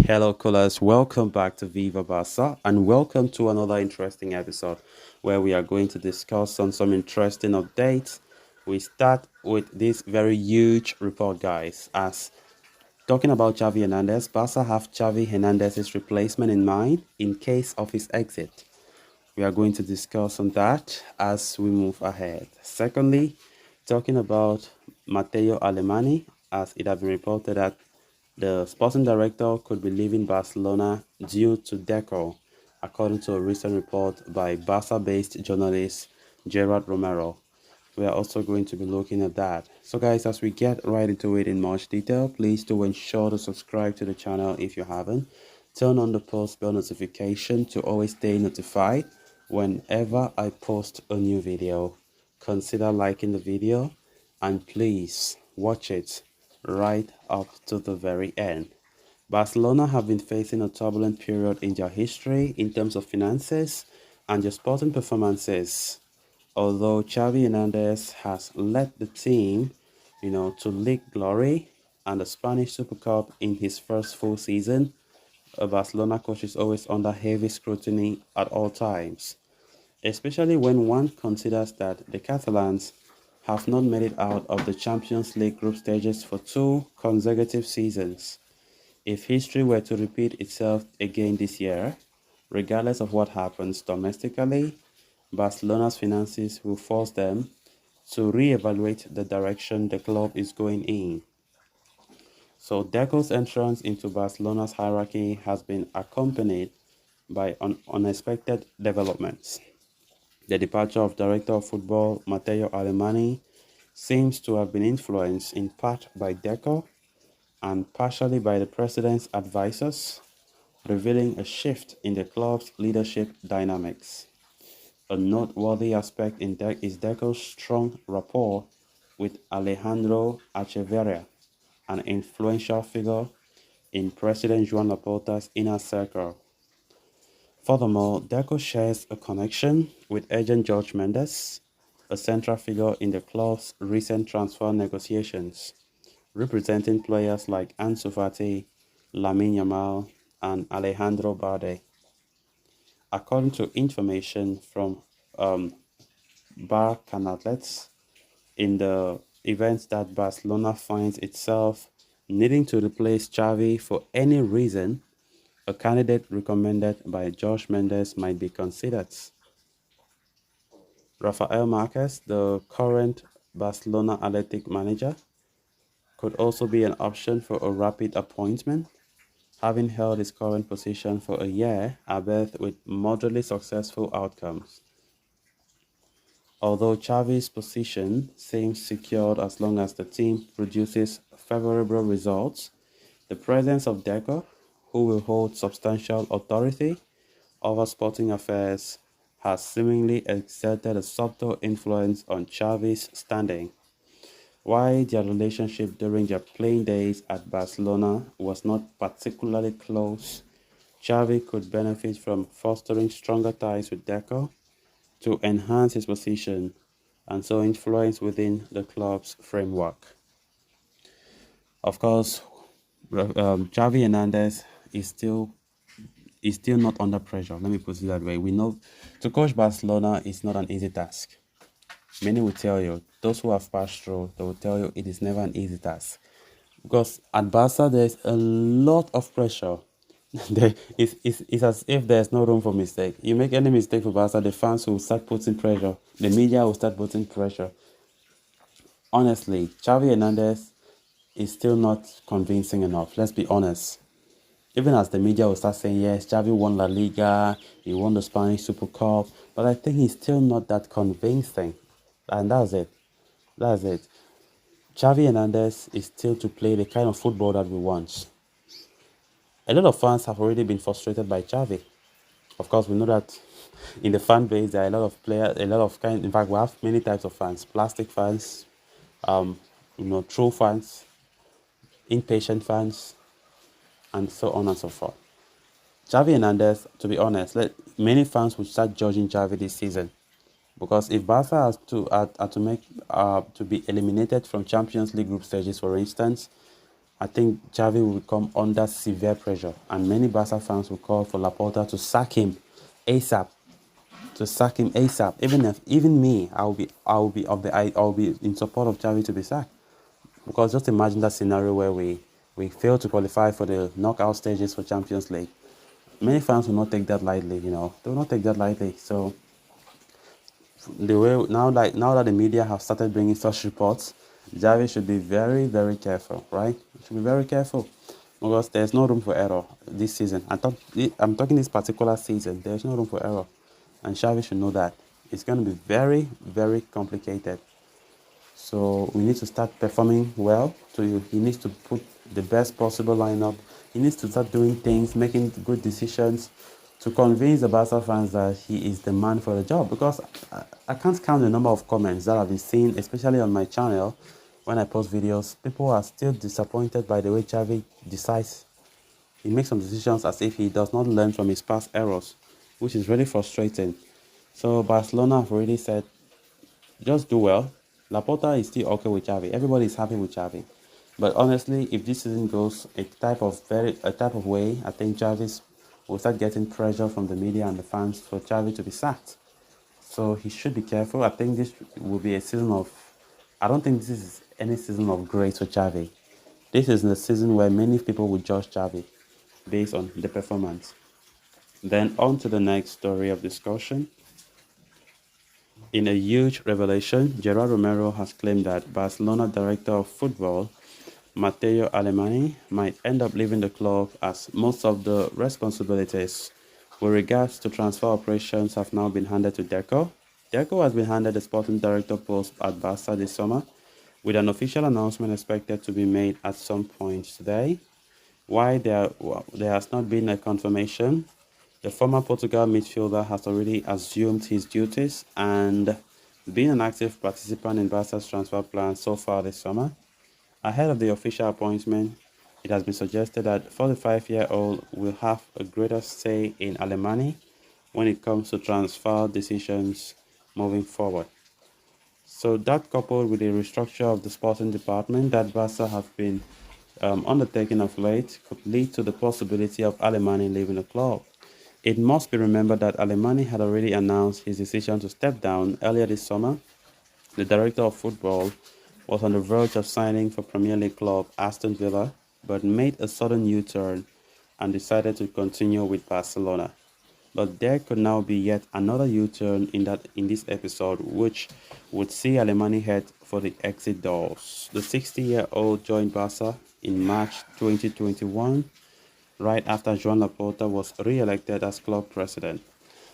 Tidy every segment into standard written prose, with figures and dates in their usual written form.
Hello, callers. Welcome back to Viva Barca and welcome to another interesting episode where we are going to discuss on some interesting updates. We start with this very huge report, guys. As talking about Xavi Hernandez, Barca have Xavi Hernandez's replacement in mind in case of his exit. We are going to discuss on that as we move ahead. Secondly, talking about Matteo Alemany, as it has been reported that the sporting director could be leaving Barcelona due to Deco, according to a recent report by Barca-based journalist Gerard Romero. We are also going to be looking at that. So guys, as we get right into it in much detail, please do ensure to subscribe to the channel if you haven't. Turn on the post bell notification to always stay notified whenever I post a new video. Consider liking the video and please watch it right up to the very end. Barcelona have been facing a turbulent period in their history in terms of finances and their sporting performances. Although Xavi Hernandez has led the team, to league glory and the Spanish Super Cup in his first full season, a Barcelona coach is always under heavy scrutiny at all times, especially when one considers that the Catalans have not made it out of the Champions League group stages for 2 consecutive seasons. If history were to repeat itself again this year, regardless of what happens domestically, Barcelona's finances will force them to re-evaluate the direction the club is going in. So Deco's entrance into Barcelona's hierarchy has been accompanied by unexpected developments. The departure of Director of Football Matteo Alemany seems to have been influenced in part by Deco and partially by the president's advisors, revealing a shift in the club's leadership dynamics. A noteworthy aspect is Deco's strong rapport with Alejandro Echeverria, an influential figure in President Joan Laporta's inner circle. Furthermore, Deco shares a connection with agent Jorge Mendes, a central figure in the club's recent transfer negotiations, representing players like Ansu Fati, Lamine Yamal, and Alejandro Balde. According to information from Barcan outlets, in the event that Barcelona finds itself needing to replace Xavi for any reason, a candidate recommended by Jorge Mendes might be considered. Rafael Marquez, the current Barcelona Athletic manager, could also be an option for a rapid appointment, having held his current position for a year, albeit with moderately successful outcomes. Although Xavi's position seems secured as long as the team produces favorable results, the presence of Deco, who will hold substantial authority over sporting affairs, has seemingly exerted a subtle influence on Xavi's standing. While their relationship during their playing days at Barcelona was not particularly close, Xavi could benefit from fostering stronger ties with Deco to enhance his position and so influence within the club's framework. Of course, Xavi Hernandez is still not under pressure. Let me put it that way. We know to coach Barcelona is not an easy task. Many will tell you, those who have passed through, they will tell you it is never an easy task. Because at Barca, there's a lot of pressure. It's as if there's no room for mistake. You make any mistake for Barca, the fans will start putting pressure. The media will start putting pressure. Honestly, Xavi Hernandez is still not convincing enough. Let's be honest. Even as the media will start saying, yes, Xavi won La Liga, he won the Spanish Super Cup, but I think he's still not that convincing. And that's it. That's it. Xavi Hernandez is still to play the kind of football that we want. A lot of fans have already been frustrated by Xavi. Of course, we know that in the fan base, there are a lot of players, in fact, we have many types of fans, plastic fans, true fans, impatient fans, and so on and so forth. Xavi Hernandez, to be honest, many fans will start judging Xavi this season. Because if Barca has to be eliminated from Champions League group stages, for instance, I think Xavi will come under severe pressure, and many Barca fans will call for Laporta to sack him ASAP. To sack him ASAP. Even me, I'll be in support of Xavi to be sacked. Because just imagine that scenario where we fail to qualify for the knockout stages for Champions League. Many fans will not take that lightly, They will not take that lightly. So the way now that the media have started bringing such reports, Javi should be very, very careful, right? Should be very careful because there's no room for error this season. I'm talking this particular season. There's no room for error, and Xavi should know that. It's going to be very, very complicated. So we need to start performing well. So he needs to put the best possible lineup. He needs to start doing things, making good decisions to convince the Barca fans that he is the man for the job. Because I can't count the number of comments that I've been seeing, especially on my channel when I post videos. People are still disappointed by the way Xavi decides. He makes some decisions as if he does not learn from his past errors, which is really frustrating. So Barcelona have already said just do well. Laporta is still okay with Xavi. Everybody is happy with Xavi. But honestly, if this season goes a type of way, I think Xavi will start getting pressure from the media and the fans for Xavi to be sacked. So he should be careful. I think this will be a season of. I don't think this is any season of grace for Xavi. This is the season where many people will judge Xavi based on the performance. Then on to the next story of discussion. In a huge revelation, Gerard Romero has claimed that Barcelona director of football, Matteo Alemany, might end up leaving the club as most of the responsibilities with regards to transfer operations have now been handed to Deco. Deco has been handed the sporting director post at Barca this summer, with an official announcement expected to be made at some point today. Why there has not been a confirmation, the former Portugal midfielder has already assumed his duties and been an active participant in Barca's transfer plans so far this summer. Ahead of the official appointment, it has been suggested that 45-year-old will have a greater say in Alemany when it comes to transfer decisions moving forward. So that, coupled with the restructure of the sporting department that Barca have been undertaking of late, could lead to the possibility of Alemany leaving the club. It must be remembered that Alemany had already announced his decision to step down earlier this summer. The director of football was on the verge of signing for Premier League club Aston Villa, but made a sudden U-turn and decided to continue with Barcelona. But there could now be yet another U-turn in this episode, which would see Alemany head for the exit doors. The 60-year-old joined Barca in March 2021, right after Joan Laporta was re-elected as club president.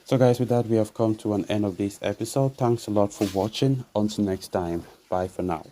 So guys, with that, we have come to an end of this episode. Thanks a lot for watching. Until next time, bye for now.